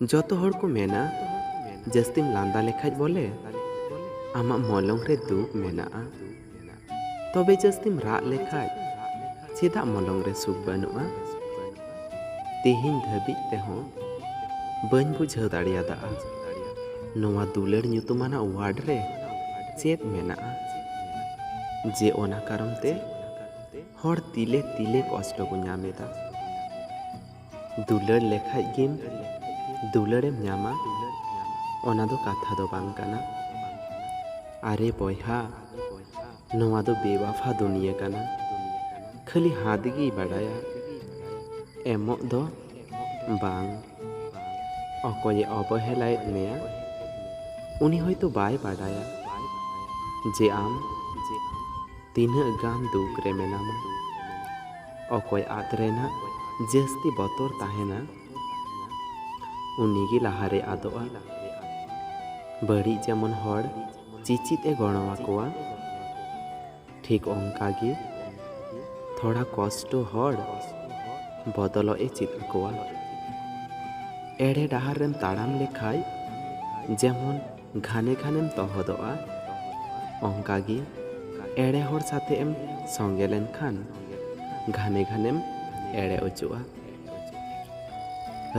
जतो हर को मेना जस्तिम लांदा लेखाज बोले आमा मलंग रे दुख मेना तबे जस्तिम राग लेखाज चेदा मलंग रे सुख बनुआ तेहिन धबिज तेहों बन बुझाव दाड़ियादा नोवा दुलर ᱧᱩᱛᱩᱢᱟᱱᱟ वार्ड रे चेद मेना जे ओना कारण ते हर तिले तिले कष्ट को ᱧᱟᱢᱮᱫᱟ दुलर लेखाज गेम दुलरेम ᱧᱟᱢᱟ ओना दो कथा दो बांग काना अरे बयहा नोवा दो बेवाफा दुनिया काना खाली हादगी बाडाया एमोग दो बांग अकोये अवहेलायेद मेया उनी होयतो बाय बाडाया जे आम तीना गान दुख रे मेनामा अकोय आद रेना जस्ती बतर ताहेना उनीगी लाहारे आदोआ बड़ी जेमन हर चिचित ए गणवाकोआ ठीक ओंकागी थोड़ा कष्ट हर बदलो ए चितकोआ एड़े डाहार रेम ताड़ाम लेखाय जेमन घाने घानेम तहदोआ ओंकागी एड़े हर साथे एम संगे लेनखान घाने घानेम एड़े ओचुआ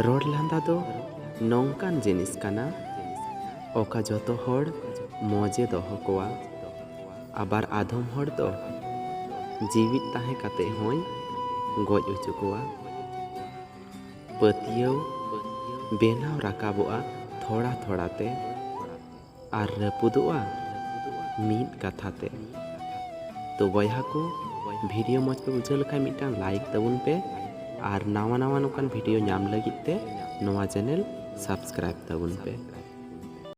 रोड लांदा दो नौकान जिनिस काना ओका जतो हर मौजे दोहो कोआ आबार आधम हर दो जीवित ताहे काते होय गज ओचु कोआ पतियौ बेनाव राकाबोआ थोड़ा थोड़ा ते आर रपुदोआ मीद कथाते तो बयहा को वीडियो मज पे बुझाव लेखाय मिटांग लाइक तबुन पे और नावा नावा नोकान वीडियो नाम लगित ते नोवा चैनल सब्सक्राइब तबुन पे।